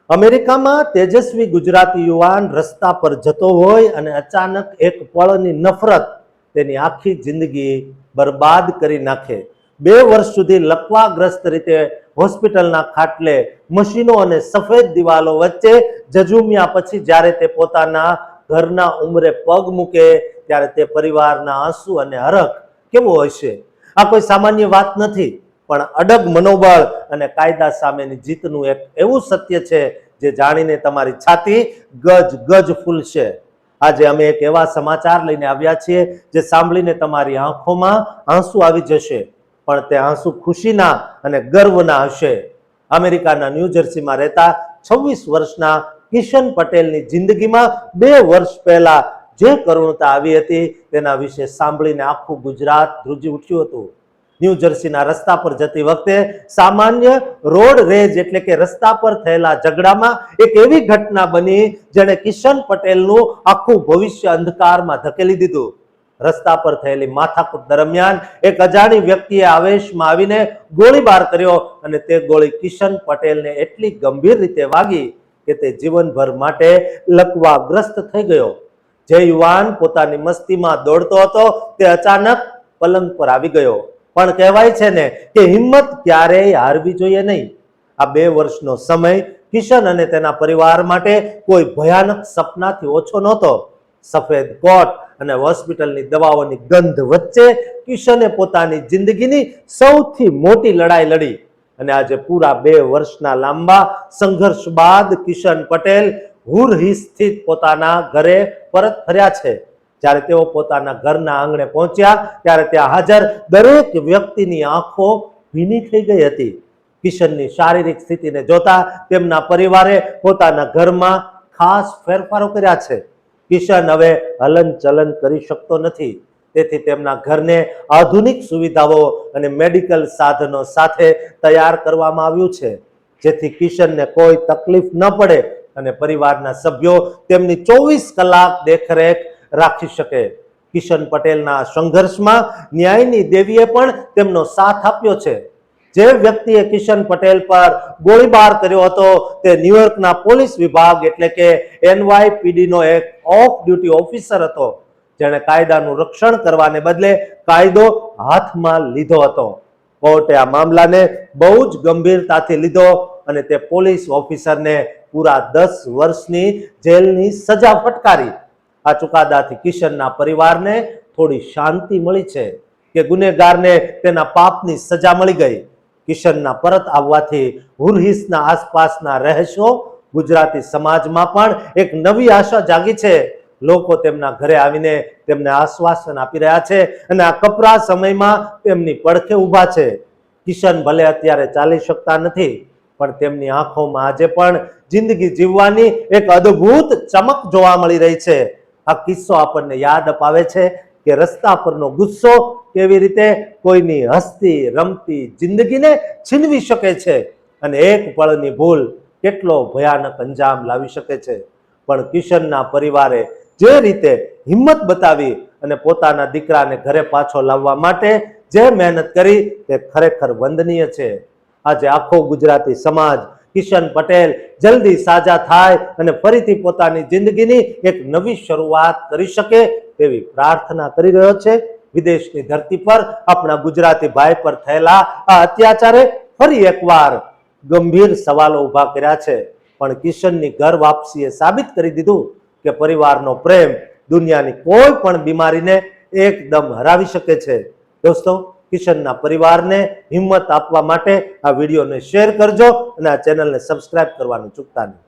અમેરિકામાં તેજસ્વી ગુજરાતી યુવાન રસ્તા પર જતો હોય અને અચાનક એક પળની નફરત તેની આખી જિંદગી બરબાદ કરી નાખે। 2 વર્ષ સુધી લકવાગ્રસ્ત રીતે હોસ્પિટલના ખાટલે મશીનો અને સફેદ દિવાલો વચ્ચે જજુમ્યા પછી જ્યારે તે પોતાના ઘરના ઉંબરે પગ મૂકે ત્યારે તે પરિવારના આંસુ અને હરખ કેવો હશે। આ કોઈ સામાન્ય વાત નથી, પણ અડગ મનોબળ અને કાયદા સામેની જીતનું એક એવું સત્ય છે જે જાણીને તમારી છાતી ગજ ગજ ફૂલશે। આજે અમે એક એવા સમાચાર લઈને આવ્યા છીએ જે સાંભળીને તમારી આંખોમાં આંસુ આવી જશે, પણ તે આંસુ ખુશીના અને ગર્વના હશે। અમેરિકાના ન્યૂ જર્સીમાં રહેતા 26 વર્ષના કિશન પટેલની જિંદગીમાં 2 વર્ષ પહેલા જે કરુણતા આવી હતી તેના વિશે સાંભળીને આખું ગુજરાત ધ્રુજી ઉઠ્યું હતું। ન્યૂ જર્સીના રસ્તા પર જતી વખતે સામાન્ય રોડ રેજ એટલે કે રસ્તા પર થયેલા ઝઘડામાં એક એવી ઘટના બની જેણે કિશન પટેલનું આખું ભવિષ્ય અંધકારમાં ધકેલી દીધું। રસ્તા પર થયેલી માથાકૂટ દરમિયાન એક અજાણી વ્યક્તિએ આવેશમાં આવીને ગોળીબાર કર્યો અને તે ગોળી કિશન પટેલને એટલી ગંભીર રીતે વાગી કે તે જીવનભર માટે લકવાગ્રસ્ત થઈ ગયો। જે યુવાન પોતાની મસ્તીમાં દોડતો હતો તે અચાનક પલંગ પર આવી ગયો। પણ કહેવાય છે ને કે હિંમત ક્યારેય હારવી જોઈએ નહીં। આ 2 વર્ષનો સમય કિશન અને તેના પરિવાર માટે કોઈ ભયાનક સપનાથી ઓછો નહોતો। સફેદ કોટ અને હોસ્પિટલની દવાઓની ગંધ વચ્ચે કિશને પોતાની જિંદગીની સૌથી મોટી લડાઈ લડી અને આજે પૂરા 2 વર્ષના લાંબા સંઘર્ષ બાદ કિશન પટેલ હુરહી સ્થિત પોતાના ઘરે પરત ફર્યા છે। જ્યારે તેઓ પોતાના ઘરના આંગણે પહોંચ્યા ત્યારે ત્યાં હાજર દરેક વ્યક્તિની આંખો ભીની થઈ ગઈ હતી। કિશનની શારીરિક સ્થિતિને જોતા તેમના પરિવારે પોતાના ઘરમાં ખાસ ફેરફારો કર્યા છે। કિશન હવે હલનચલન કરી શકતો નથી, તેથી તેમના ઘરને આધુનિક સુવિધાઓ અને મેડિકલ સાધનો સાથે તૈયાર કરવામાં આવ્યું છે, જેથી કિશનને કોઈ તકલીફ ન પડે અને પરિવારના સભ્યો તેમની 24 કલાક દેખરેખ રાખી શકે। કિશન પટેલના સંઘર્ષમાં ન્યાયની દેવીએ પણ તેમનો સાથ આપ્યો છે। જે વ્યક્તિએ કિશન પટેલ પર ગોળીબાર કર્યો હતો તે ન્યુયોર્કના પોલીસ વિભાગ એટલે કે NYPD નો એક ઓફ ડ્યુટી ઓફિસર હતો, જેણે કાયદાનું રક્ષણ કરવાને બદલે કાયદો હાથમાં લીધો હતો। કોર્ટે આ મામલાને બહુ જ ગંભીરતાથી લીધો અને તે પોલીસ ઓફિસરને પૂરા 10 વર્ષની જેલની સજા ફટકારી। આ ચુકાદાથી કિશનના પરિવારને થોડી શાંતિ મળી છે કે ગુનેગારને તેના પાપની સજા મળી ગઈ। કિશનના પરત આવવાથી હુરહિસના આસપાસના રહેશો ગુજરાતી સમાજમાં પણ એક નવી આશા જાગી છે। લોકો તેમના ઘરે આવીને તેમને આશ્વાસન આપી રહ્યા છે અને આ કપરા સમયમાં તેમની પડખે ઊભા છે। કિશન ભલે અત્યારે ચાલી શકતા નથી, પણ તેમની આંખોમાં આજે પણ જિંદગી જીવવાની એક અદ્ભુત ચમક જોવા મળી રહી છે। આ કિસ્સો આપણને યાદ અપાવે છે કે રસ્તા પરનો ગુસ્સો કેવી રીતે કોઈની હસતી રમતી જિંદગીને છીનવી શકે છે અને એક પળની ભૂલ કેટલો ભયાનક અંજામ લાવી શકે છે। પણ કિશનના પરિવારે જે રીતે હિંમત બતાવી અને પોતાના દીકરાને ઘરે પાછો લાવવા માટે જે મહેનત કરી તે ખરેખર વંદનીય છે। આજે આખો ગુજરાતી સમાજ કિશન પટેલ જલ્દી સાજા થાય અને ફરીથી પોતાની જિંદગીની એક નવી શરૂઆત કરી શકે તેવી પ્રાર્થના કરી રહ્યો છે। વિદેશની ધરતી પર આપણા ગુજરાતી ભાઈ પર થયેલા આ અત્યાચારે ફરી એકવાર ગંભીર સવાલો ઊભા કર્યા છે, પણ કિશનની ઘર વાપસીએ સાબિત કરી દીધું કે પરિવારનો પ્રેમ દુનિયાની કોઈ પણ બીમારીને એકદમ હરાવી શકે છે। દોસ્તો, કિશનના પરિવારને હિંમત આપવા માટે આ વિડીયોને શેર કરજો અને આ ચેનલને સબસ્ક્રાઇબ કરવાનું ચૂકતા નહીં।